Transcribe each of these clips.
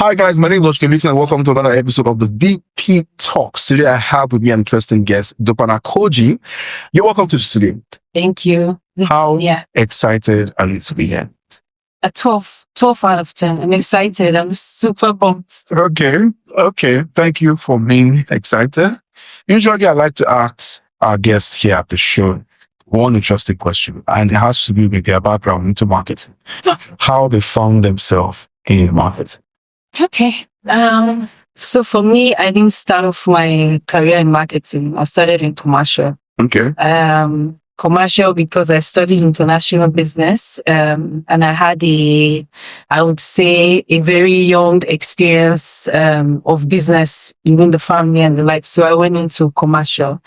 Hi guys, my name is Oshke and welcome to another episode of the VP Talks. Today I have with me an interesting guest, Dopana Koji. You're welcome to the studio. Thank you. How Yeah, excited are you to be here? a 12 out of 10. I'm excited. I'm super pumped. Okay. Thank you for being excited. Usually I like to ask our guests here at the show one interesting question, and it has to do with their background into marketing, how they found themselves in marketing. Okay. So for me, I didn't start off my career in marketing. I started in commercial. Okay. Commercial because I studied international business, and I had I would say, a very young experience of business within the family and the life. So I went into commercial.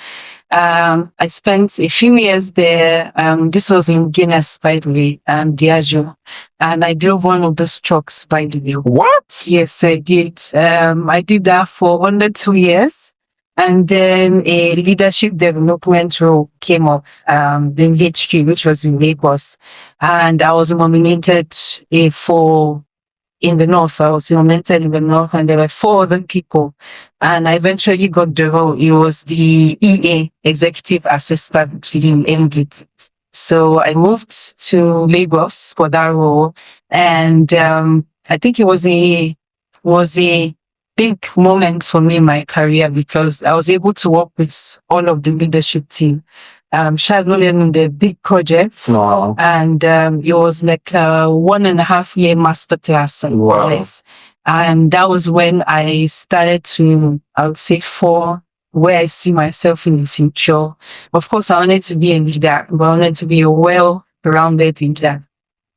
I spent a few years there. This was in Guinness, by the way, and Diageo. And I drove one of those trucks, by the way. What? Yes, I did. I did that for under 2 years. And then a leadership development role came up, in HQ, which was in Lagos. And I was nominated in the North. I was nominated in the North, and there were 4 other people. And I eventually got the role. It was the EA, Executive Assistant within MD. So I moved to Lagos for that role. And I think it was a big moment for me in my career because I was able to work with all of the leadership team, shadowing in the big projects. Wow. And it was like a 1.5 year masterclass. Wow. And that was when I started to, I would say, for where I see myself in the future. Of course, I wanted to be a leader, but I wanted to be a well-rounded leader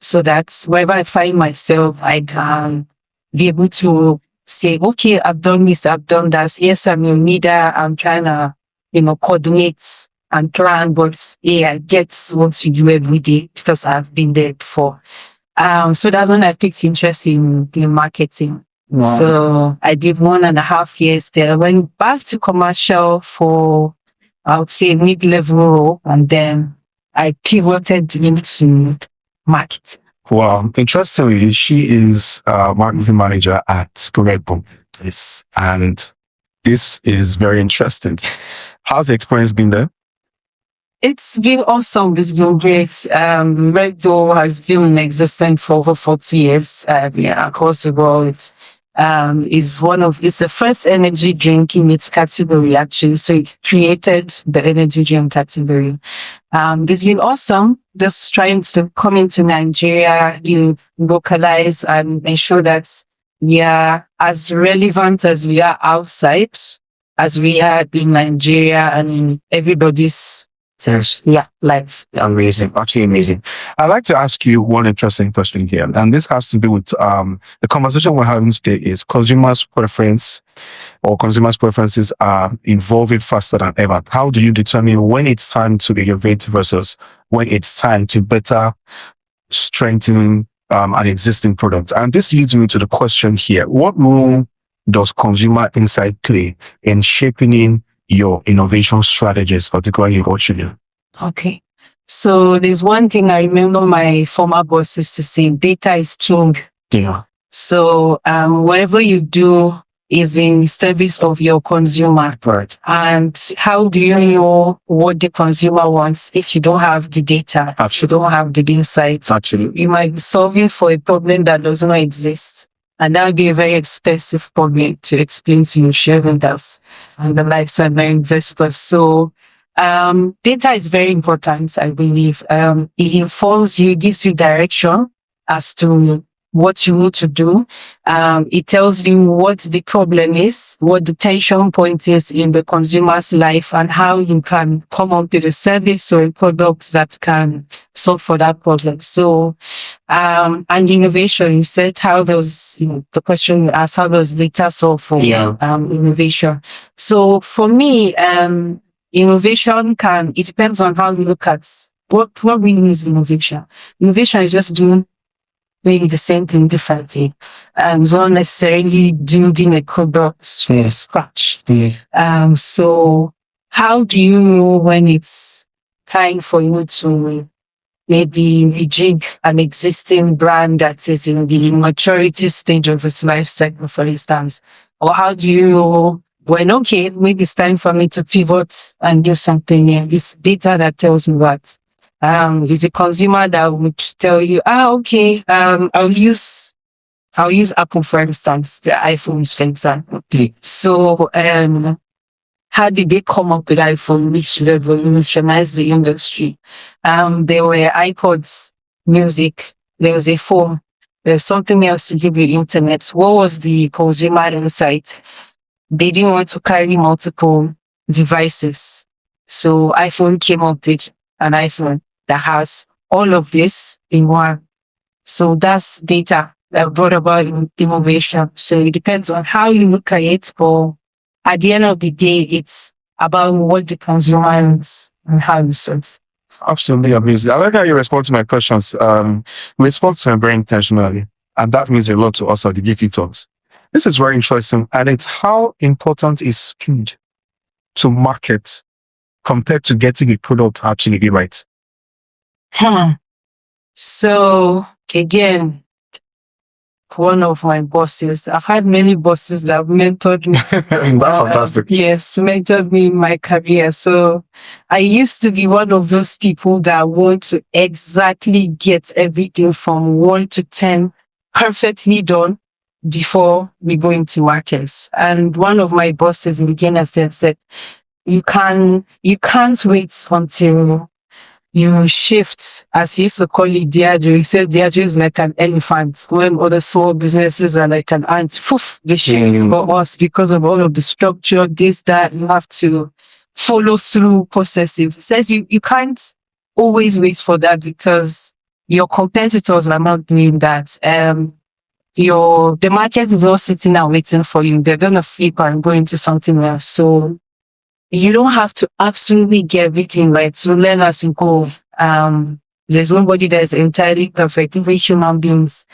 so that wherever I find myself, I can be able to say, okay, I've done this, I've done that. Yes, I'm a leader. I'm trying to, coordinate and plan, but I get what to do every day because I've been there before. So that's when I picked interest in marketing. Wow. So I did 1.5 years there. I went back to commercial for, I would say, mid-level role, and then I pivoted into marketing. Wow. Interestingly, she is a marketing manager at Red Bull. Yes. And this is very interesting. How's the experience been there? It's been awesome. It's been great. Red Bull has been in existence for over 40 years, across the world. It's the first energy drink in its category, actually. So it created the energy drink category. It's been awesome just trying to come into Nigeria, localize and ensure that we are as relevant as we are outside, as we are in Nigeria and in everybody's life. Amazing. Absolutely amazing. I'd like to ask you one interesting question here. And this has to do with the conversation we're having today is consumers' preferences are evolving faster than ever. How do you determine when it's time to innovate versus when it's time to better strengthen an existing product? And this leads me to the question here. What role does consumer insight play in shaping your innovation strategies, particularly what you do? Okay. So there's one thing I remember my former boss used to say, data is king. Yeah. So whatever you do is in service of your consumer. Right. And how do you know what the consumer wants if you don't have the data, if you don't have the insights? Actually. You might be solving for a problem that does not exist. And that would be a very expensive problem to explain to your shareholders and the likes of the investors. So data is very important, I believe. It informs you, gives you direction as to what you need to do. It tells you what the problem is, what the tension point is in the consumer's life, and how you can come up with a service or a product that can solve for that problem. So, and innovation, you said, how does, the question you asked, how does data solve for innovation? So for me, innovation it depends on how you look at what really is innovation. Innovation is just doing maybe the same thing differently. It's not necessarily building a product from scratch. So how do you know when it's time for you to maybe rejig an existing brand that is in the maturity stage of its life cycle, for instance? Or how do you know when, okay, maybe it's time for me to pivot and do something new? This data that tells me that. Is a consumer that would tell you, okay, I'll use Apple, for instance, the iPhones, for example. So, how did they come up with iPhone, which revolutionized the industry? There were iPods, music, there was a phone, there's something else to give you internet. What was the consumer insight? They didn't want to carry multiple devices. So iPhone came up with an iPhone that has all of this in one. So that's data that brought about innovation. So it depends on how you look at it, but at the end of the day, it's about what the consumer needs and how you serve. Absolutely amazing. I like how you respond to my questions. We respond to them very intentionally, and that means a lot to us at the Geeky Talks. This is very interesting, and it's how important is speed to market compared to getting a product absolutely right. So again, one of my bosses, I've had many bosses that have mentored me. That's fantastic. Yes, mentored me in my career. So I used to be one of those people that want to exactly get everything from 1 to 10 perfectly done before we go into markets. And one of my bosses in beginning said, you can't wait until you shift, as he used to call it, Diageo. He said Diageo is like an elephant, when other small businesses are like an ant. Poof, they shift for us because of all of the structure, this, that, you have to follow through processes. He says you can't always wait for that because your competitors are not doing that. The market is all sitting and waiting for you. They're gonna flip and go into something else. So you don't have to absolutely get everything right. So learn as you go. There's nobody that is entirely perfect, even human beings.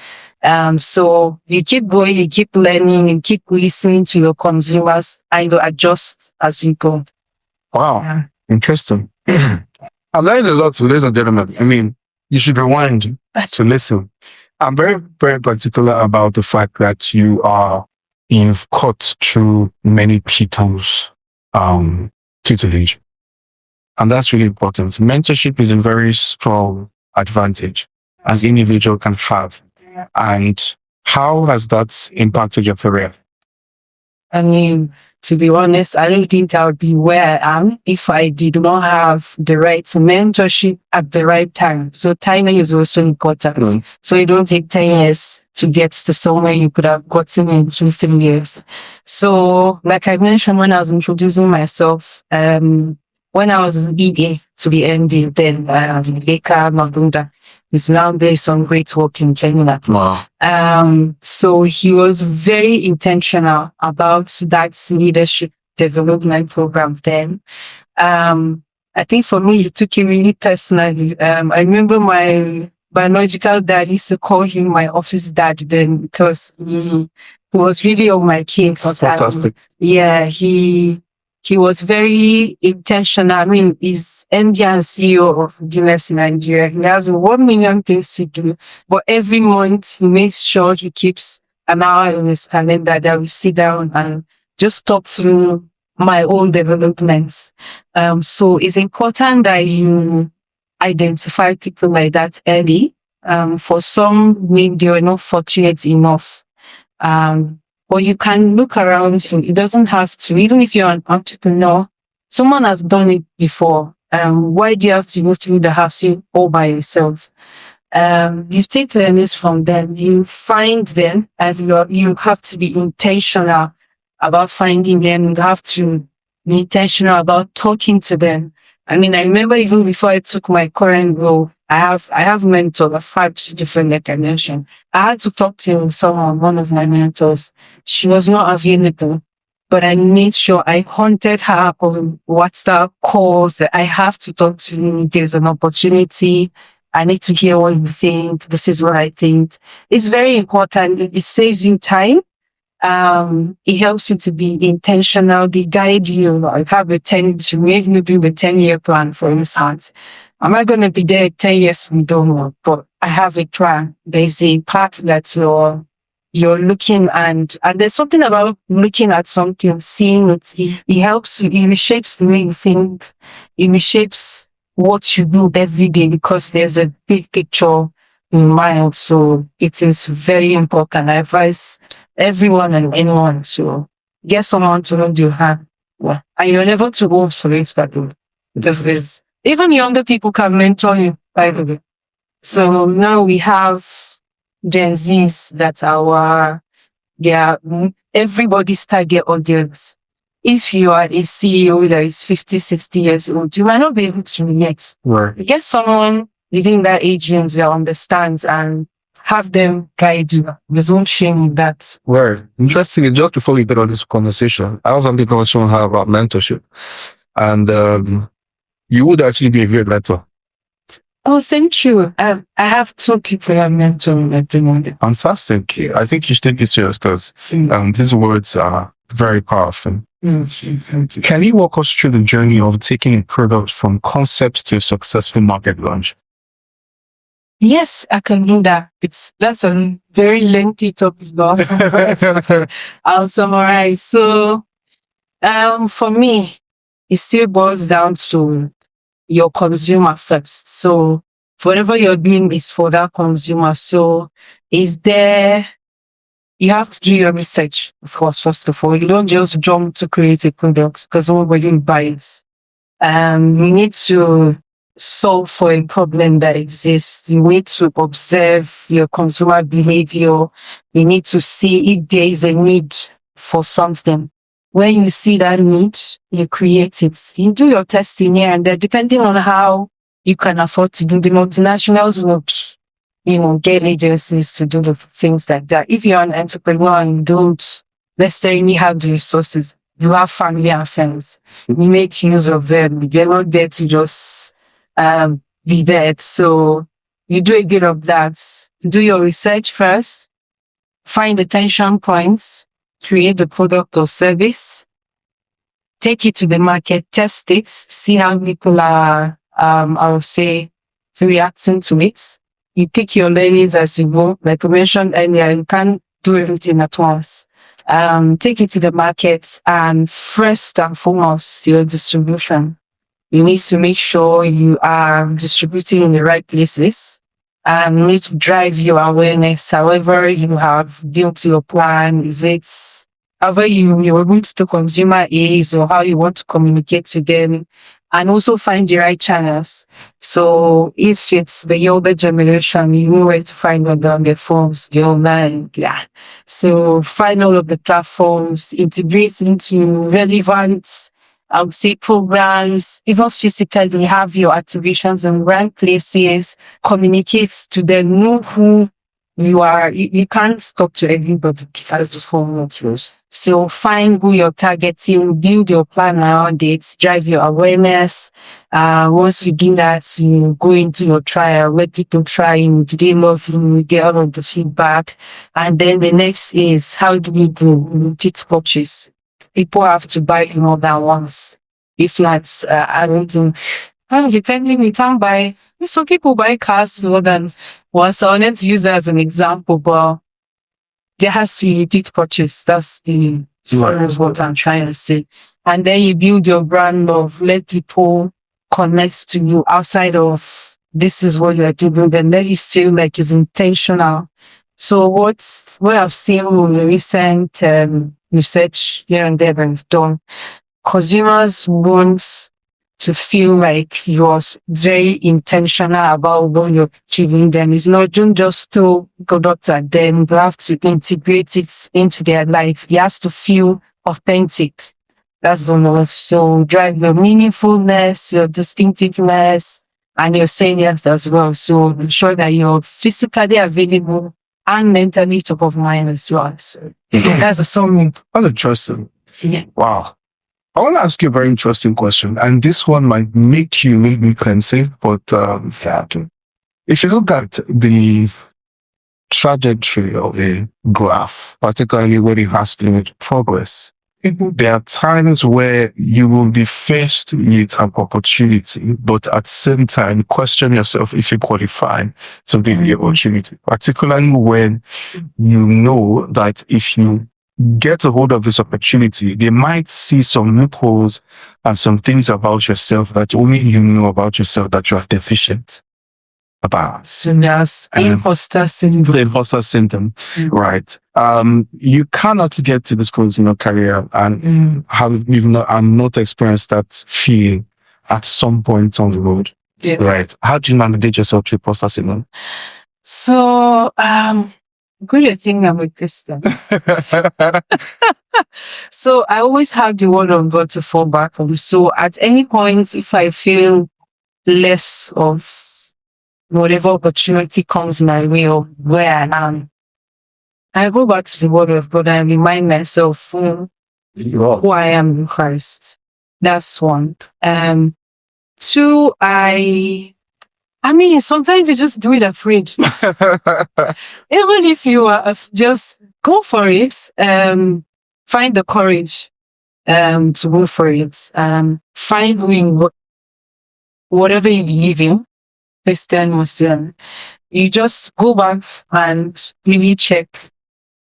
So you keep going, you keep learning, you keep listening to your consumers, and you adjust as you go. Wow. Yeah. Interesting. I've learned a lot, ladies and gentlemen. I mean, you should rewind to listen. I'm very, very particular about the fact that you've cut through many people's tutelage. And that's really important. Mentorship is a very strong advantage an individual can have. And how has that impacted your career? I mean, to be honest, I don't think I would be where I am if I did not have the right mentorship at the right time. So timing is also important. So you don't take 10 years to get to somewhere you could have gotten in 2-3 years. So like I mentioned when I was introducing myself, when I was EA to the ND, then Leka Magunda is now based on great work in Kenya. Wow. So he was very intentional about that leadership development program then. I think for me, he took it really personally. I remember my biological dad used to call him my office dad then because he was really on my case. That's fantastic. Yeah, he was very intentional. I mean, he's MD and CEO of Guinness in Nigeria. He has 1 million things to do, but every month he makes sure he keeps an hour in his calendar that we sit down and just talk through my own developments. So it's important that you identify people like that early. For some, maybe they were not fortunate enough. But you can look around you. It doesn't have to, even if you're an entrepreneur, someone has done it before. Why do you have to go through the hassle all by yourself? You take learnings from them, you find them, and you have to be intentional about finding them. You have to be intentional about talking to them. I mean, I remember even before I took my current role, I have mentors. I've had different, like I mentioned. I had to talk to someone, one of my mentors. She was not available, but I made sure I haunted her on WhatsApp calls that I have to talk to you. There's an opportunity. I need to hear what you think. This is what I think. It's very important. It saves you time. It helps you to be intentional. They guide you. I have to make me do the 10-year plan, for instance. Am I going to be there 10 years? We don't know, but I have a plan. There's a path that you're looking, and there's something about looking at something, seeing it. It helps you, it reshapes the way you think, it reshapes what you do every day because there's a big picture in mind. So it is very important. I advise everyone and anyone to get someone to hold your hand. Well, and you're never too old for it, by the way. Because there's even younger people can mentor you, by the way. So now we have Gen Zs that they are everybody's target audience. If you are a CEO that is 50, 60 years old, you might not be able to relate. Right. Get someone within that age range that understands and have them guide you. There's no shame in that. Right. Interesting. Just before we get on this conversation, I was having a conversation with her about mentorship. And you would actually be a great mentor. Oh, thank you. I have 2 people I'm mentoring at the moment. Fantastic. Yes. I think you should take it serious because these words are very powerful. Thank you. Can you walk us through the journey of taking a product from concept to a successful market launch? Yes, I can do that. That's a very lengthy topic, but I'll summarize. So, for me, it still boils down to your consumer first. So, whatever you're doing is for that consumer. So, you have to do your research, of course, first of all. You don't just jump to create a product because nobody will buy it. You need to solve for a problem that exists. You need to observe your consumer behavior. You need to see if there is a need for something. When you see that need, you create it. You do your testing here and there, depending on how you can afford to do. The multinationals would, get agencies to do the things like that. If you're an entrepreneur and you don't necessarily have the resources, you have family and friends. You make use of them. You're not there to just be there. So you do a bit of that. Do your research first. Find the tension points. Create the product or service. Take it to the market. Test it. See how people are, I would say, reacting to it. You pick your learnings as you go. Like I mentioned earlier, you can't do everything at once. Take it to the market, and first and foremost, your distribution. You need to make sure you are distributing in the right places. You need to drive your awareness. However you have built your plan, is it however your route to consumer is, or how you want to communicate to them, and also find the right channels. So if it's the younger generation, you know where to find them on their phones, the online, yeah. So find all of the platforms, integrate into relevant, I would say, programs, even physically have your activations in right places, communicate to them, know who you are. You can't talk to everybody as the phone works. So find who you're targeting, build your plan around it, drive your awareness. Once you do that, you go into your trial, let people try him, do they love him, you get all of the feedback. And then the next is, how do we do repeat purchase? People have to buy more than once. If not, I don't think, depending, you can't buy. Some people buy cars more than once. I wanted to use that as an example, but there has to be repeat purchase. That's the story is what I'm trying to say. And then you build your brand love, let people connect to you outside of this is what you're doing, then let it feel like it's intentional. So what I've seen in the recent research here and there that I've done, consumers want to feel like you're very intentional about what you're giving them. It's not just throw products at them. You have to integrate it into their life. It has to feel authentic. That's the most. So drive your meaningfulness, your distinctiveness, and your salience as well. So ensure that you're physically available and mentally top of mind as well. So that's a summary. That's interesting. Yeah. Wow. I want to ask you a very interesting question, and this one might make me pensive, but if you look at the trajectory of a graph, particularly when it has to do with progress, There are times where you will be faced with an opportunity, but at the same time, question yourself if you qualify to be the opportunity, particularly when you know that if you get a hold of this opportunity, they might see some loopholes and some things about yourself that only you know about yourself that you are deficient about. So that's imposter syndrome. The imposter syndrome, right? You cannot get to this point in your career and not experienced that feel at some point on the road, Yes. right? How do you navigate yourself through imposter syndrome? So, good thing I'm a Christian. So I always have the word of God to fall back on. So at any point, if I feel less of whatever opportunity comes my way or where I am, I go back to the word of God and remind myself who I am in Christ. That's one. Two, I mean, sometimes you just do it afraid. Even if you are just go for it, find the courage to go for it. Find whatever you believe in, Christian, Muslim. You just go back and really check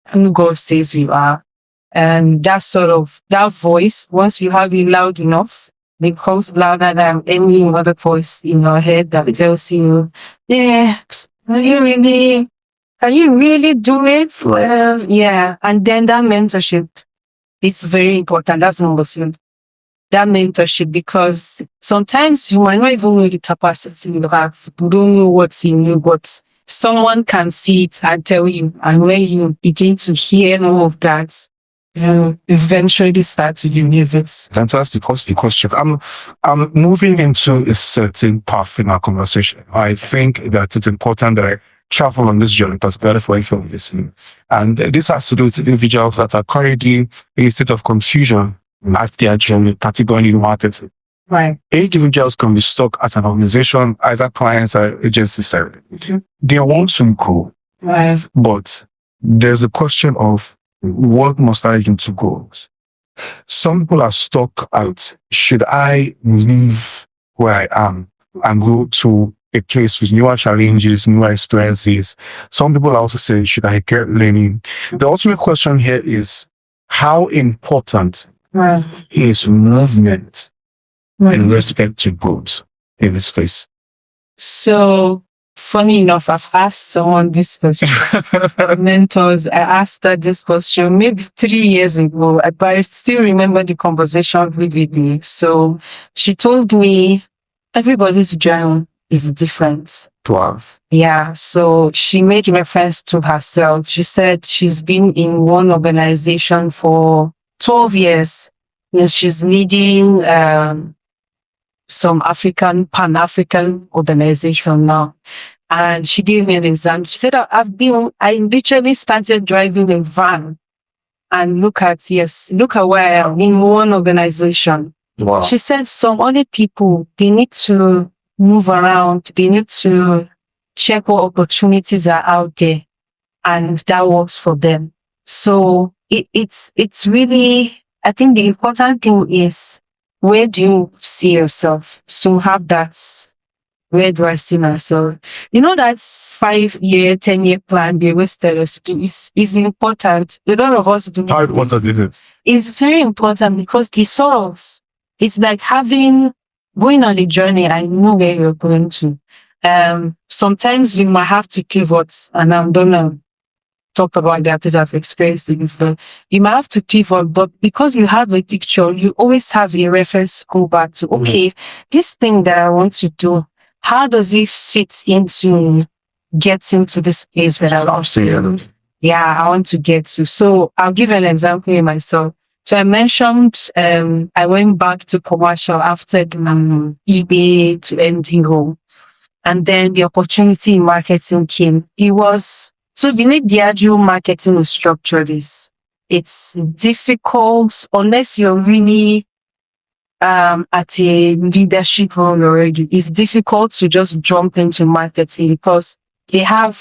who God says you are. And that voice, once you have it loud enough, it becomes louder than any other voice in your head that tells you, yeah, can you really do it? Yeah. And then that mentorship, it's very important. That's number two. That mentorship, because sometimes you might not even know the capacity you have. You don't know what's in you, but someone can see it and tell you. And when you begin to hear all of that, you eventually start to believe it. Fantastic. What's the question? I'm moving into a certain path in our conversation. I think that it's important that I travel on this journey, particularly for if you're listening. And this has to do with individuals that are currently in a state of confusion at their journey, particularly in marketing. Right. Individuals can be stuck at an organization, either clients or agencies. They want to grow, Right. but there's a question of what must I do to grow? Some people are stuck at, should I leave where I am and go to a place with newer challenges, newer experiences? Some people are also saying, should I get learning? The ultimate question here is, how important is movement in respect to growth in this space? So, funny enough, I've asked someone this question. Mentors, I asked her this question maybe 3 years ago, but I still remember the conversation vividly. So, she told me everybody's journey is different. Wow. Yeah, so she made reference to herself. She said she's been in one organization for 12 years. And she's leading some Pan-African organization now. And she gave me an example. She said, I literally started driving a van and look at where I am in one organization. Wow. She said some other people, they need to move around. They need to check what opportunities are out there, and that works for them. So it's really, I think the important thing is, where do you see yourself? So have that, where do I see myself? You know, that 5-year, 10-year plan they always tell us to do is important. A lot of us do. How important is it? It's very important because it's like going on a journey and you know where you're going to. Sometimes you might have to pivot, and I'm gonna talk about that as I've experienced it before. You might have to pivot, but because you have a picture, you always have a reference to go back to. Okay, this thing that I want to do, how does it fit into getting to this place that I want to? Yeah, I want to get to. So I'll give an example in myself. So I mentioned I went back to commercial after the eBay to MD role. And then the opportunity in marketing came. So the way Diageo marketing is structured is, it's difficult unless you're really at a leadership role already. It's difficult to just jump into marketing because they have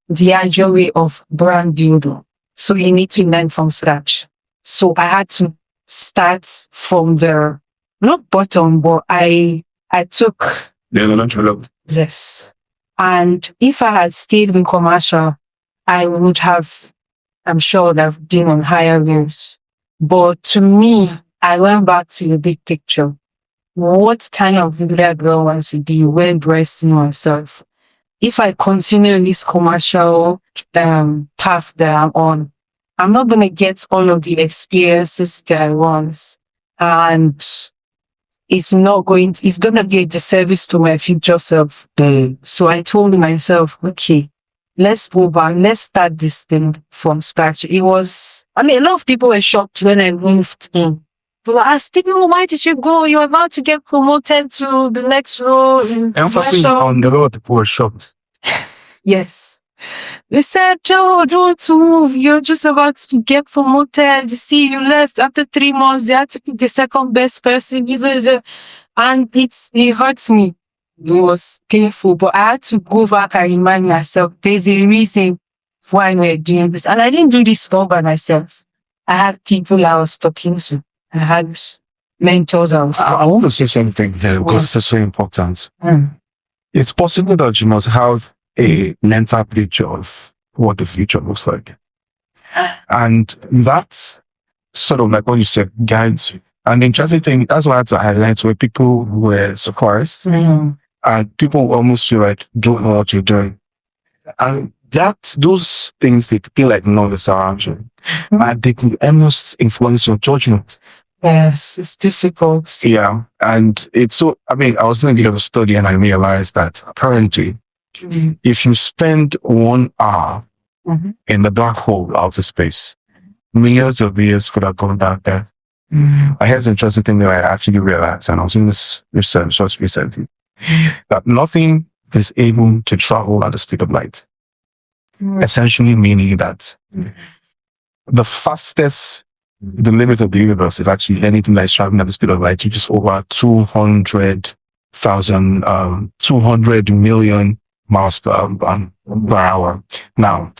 Diageo way of brand building. So you need to learn from scratch. So I had to start from the, not bottom, but I took The elementary level. less. And if I had stayed in commercial, I would have, I'm sure, would have been on higher roles. But to me, I went back to the big picture. What kind of leader do I want to be? Where do I see myself? If I continue in this commercial path that I'm on, I'm not going to get all of the experiences that I want. And it's going to be a disservice to my future self. So I told myself, okay, let's go back. Let's start this thing from scratch. A lot of people were shocked when I moved in. They were asking me, why did you go? You're about to get promoted to the next role. Emphasis on the Lord, people were shocked. Yes. They said, Joe, don't move. You're just about to get promoted. You see, you left after 3 months. They had to pick the second best person. And it hurts me. It was painful, but I had to go back and remind myself there's a reason why we're doing this. And I didn't do this all by myself. I had people I was talking to. I had mentors I was talking I want to say something here because it's so important. Mm. It's possible that you must have a mental picture of what the future looks like. And that's sort of like what you said, guides you. And the interesting thing, that's why I had to highlight where people were surprised. And people almost feel like, don't know what you're doing. And those things, they feel like noise around you. And they can almost influence your judgment. Yes, it's difficult. Yeah. And it's so, I was doing a bit of a study and I realized that apparently, if you spend 1 hour in the black hole outer space, millions of years could have gone down there. Here's an interesting thing that I actually realized, and I was in this research just recently, that nothing is able to travel at the speed of light. Essentially meaning that the fastest, the limit of the universe is actually anything that is traveling at the speed of light, which is over 200 million miles per hour. Now,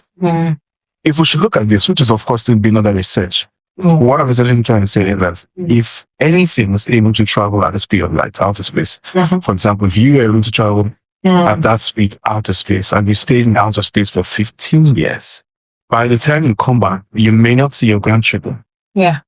if we should look at this, which is of course still being under research, what I'm essentially trying to say is that if anything is able to travel at the speed of light, outer space, for example, if you are able to travel at that speed, outer space, and you stay in outer space for 15 years, by the time you come back, you may not see your grandchildren. Yeah.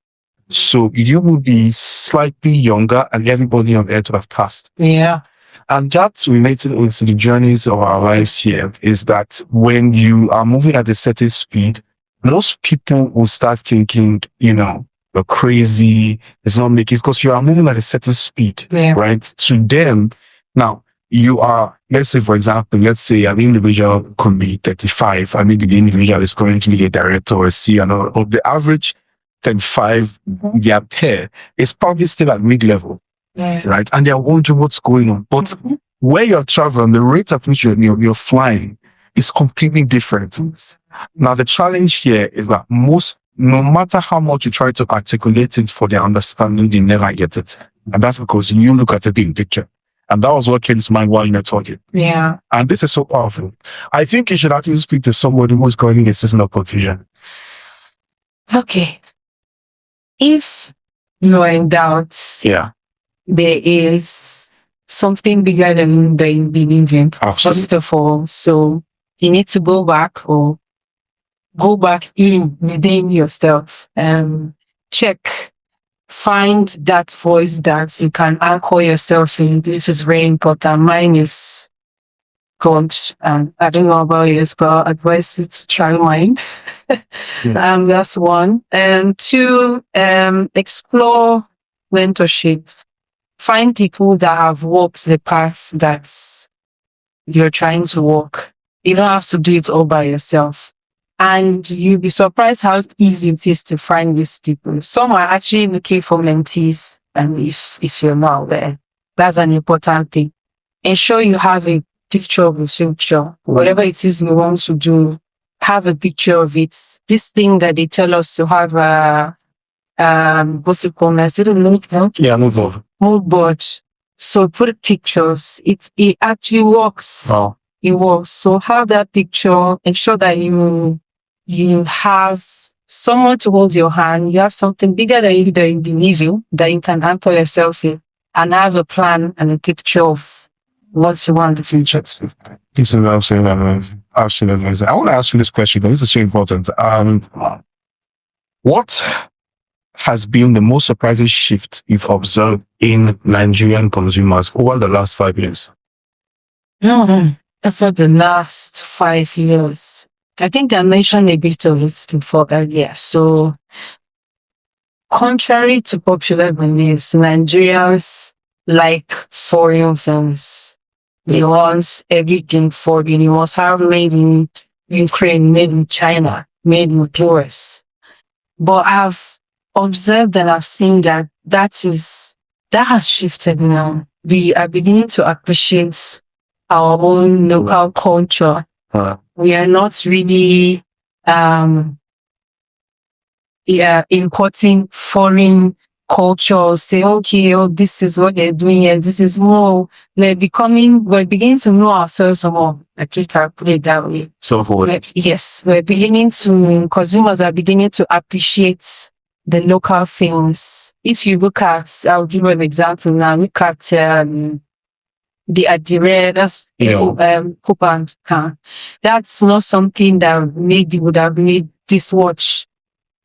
So you will be slightly younger and everybody on earth will have passed. Yeah. And that's related to the journeys of our lives here, is that when you are moving at a certain speed, most people will start thinking, you're crazy, it's not making, because you are moving at a certain speed, right? To them, now, you are, let's say, for example, an individual could be 35, and maybe the individual is currently a director or a CEO, or the average 35, their pair is probably still at mid-level, right? And they're wondering what's going on. But where you're traveling, the rate at which you're flying is completely different. Now, the challenge here is that no matter how much you try to articulate it for their understanding, they never get it. And that's because you look at the big picture. And that was what came to mind while you were talking. Yeah. And this is so powerful. I think you should actually speak to somebody who is going a season of confusion. Okay. If you are in doubt, there is something bigger than you believe in. Absolutely. First of all, so you need to go back in within yourself and find that voice that you can anchor yourself in. This is very important. Mine is God, and I don't know about yours, but I advise you to try mine. That's one. And two, explore mentorship. Find people that have walked the path that you're trying to walk. You don't have to do it all by yourself. And you'll be surprised how easy it is to find these people. Some are actually looking for mentees, and if you're not aware, that's an important thing. Ensure you have a picture of the future. Whatever it is you want to do, have a picture of it. This thing that they tell us to have what's it called? Is it a mood board? Yeah, mood board. Mood board. So put pictures. It actually works. Oh. It works. So have that picture. Ensure that you have someone to hold your hand. You have something bigger than you that you believe in, that you can anchor yourself in, and have a plan and a picture of what you want in the future. This is absolutely amazing. Absolutely amazing. I want to ask you this question, but this is so important. What has been the most surprising shift you've observed in Nigerian consumers over the last 5 years? For the last 5 years, I think I mentioned a bit of it before earlier. So, contrary to popular beliefs, Nigerians like foreign films. They want everything foreign. You must have made in Ukraine, made in China, made in US. But I've observed and I've seen that has shifted now. We are beginning to appreciate our own local culture. We are not really importing foreign culture, say, okay, oh, this is what they're doing and this is more. We're beginning to know ourselves more. At least I'll put it that way. So forward. Yes, consumers are beginning to appreciate the local things. If you look at, I'll give you an example now, look at the Adire, that's Coupang. That's not something that would have made this watch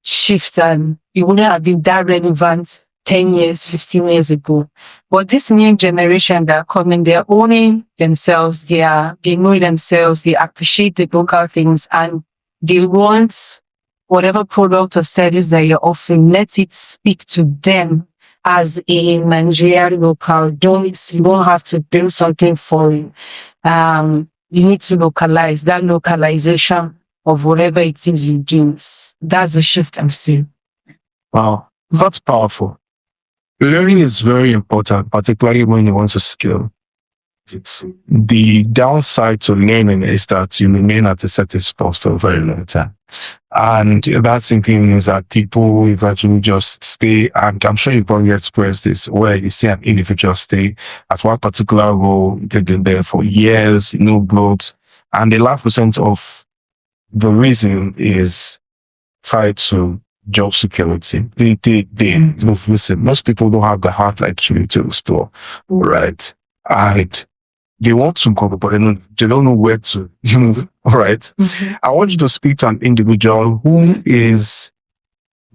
shift, and it wouldn't have been that relevant 10 years, 15 years ago. But this new generation that are coming, they're owning themselves, they know themselves, they appreciate the local things, and they want whatever product or service that you're offering, let it speak to them as a Nigerian local. You don't have to do something foreign. You need to localize. That localization of whatever it is you do, that's the shift I'm seeing. Wow, that's powerful. Learning is very important, particularly when you want to scale. The downside to learning is that you remain at a certain spot for a very long time. And that simply means that people eventually just stay, and I'm sure you've probably experienced this, where you see an individual stay at one particular role, they've been there for years, no growth, and the last percent of the reason is tied to job security. Look, listen, most people don't have the heart like you to explore, right? And they want to go, but they don't know where to move, right? Mm-hmm. I want you to speak to an individual who is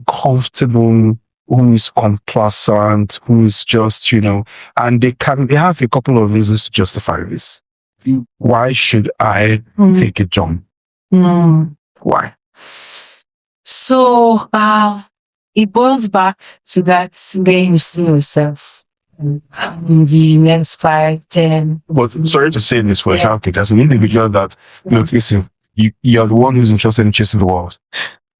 comfortable, who is complacent, who is just, and they have a couple of reasons to justify this. Why should I take a jump? Why? So, it boils back to that where you see yourself in the next 5, 10. But sorry to say this for example, there's an individual that, look, listen, you're the one who's interested in chasing the world.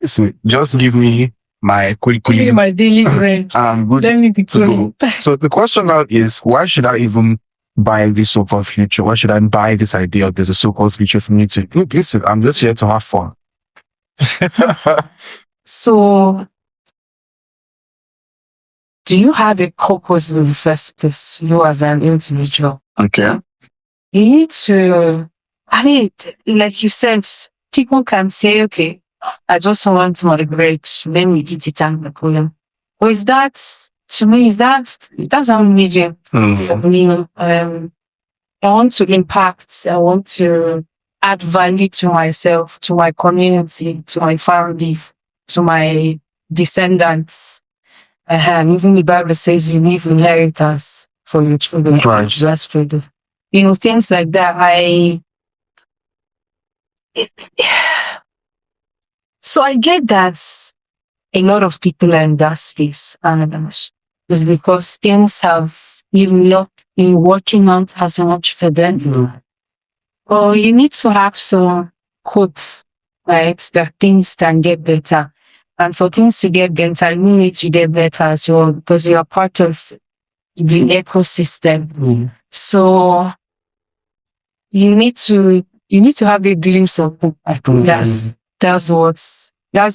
Listen, just give me my my daily bread. Let me be to go. So the question now is, why should I even buy this so-called future? Why should I buy this idea of there's a so-called future for me to look, listen, I'm just here to have fun. So, do you have a purpose in the first place, you as an individual? Okay. You need to, like you said, people can say, okay, I just want to migrate, let me eat it and Napoleon. But is that, to me, that's how I'm living. For me, I want to impact, I want to add value to myself, to my community, to my family, to my descendants. Even the Bible says you leave inheritance for your children. Right. That's true. Things like that. So I get that a lot of people are in that space, and it's because things have not been working out as much for them. Or you need to have some hope, right, that things can get better. And for things to get better, you need to get better as well, because you are part of the ecosystem. So you need to have a glimpse of hope. I think that's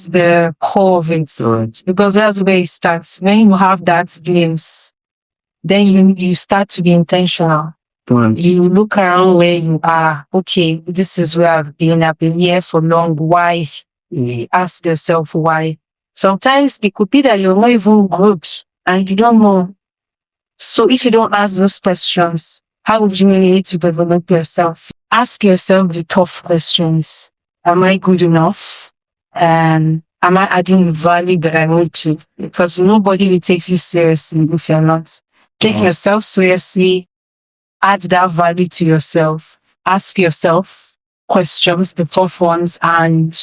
the core of it. Because that's where it starts. When you have that glimpse, then you start to be intentional. You look around where you are. Okay, this is where I've been here for long. Why You ask yourself why. Sometimes it could be that you're not even good and you don't know. So if you don't ask those questions, how would you need to develop yourself? Ask yourself the tough questions. Am I good enough? And am I adding the value that I need to? Because nobody will take you seriously if you're not. Take yourself seriously, add that value to yourself, ask yourself questions, the tough ones, and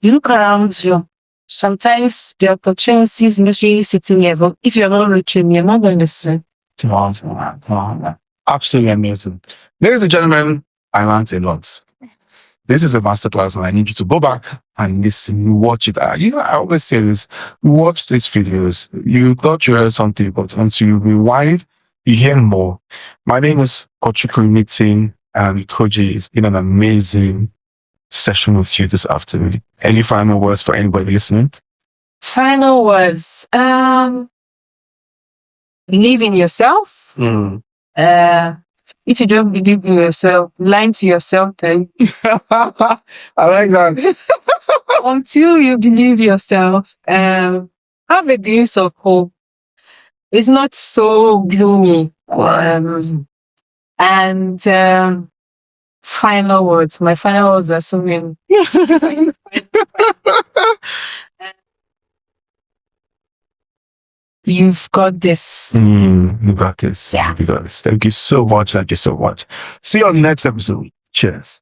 you look around you. Sometimes the opportunities literally sitting here, but if you're not looking, you're not going to see. Absolutely amazing. Ladies and gentlemen, I learned a lot. This is a masterclass, and I need you to go back and listen, watch it. I always say this: watch these videos. You thought you heard something, but until you rewind, you hear more. My name is Kochukwu Meeting, and Koji. It's been an amazing session with you this afternoon. Any final words for anybody listening? Final words. Believe in yourself. If you don't believe in yourself, lying to yourself then. I like that. Until you believe yourself, have a glimpse of hope. It's not so gloomy. Final words. My final words are so many. You've got this. You got this. Yeah. You got this. Thank you so much. Thank you so much. See you on the next episode. Cheers.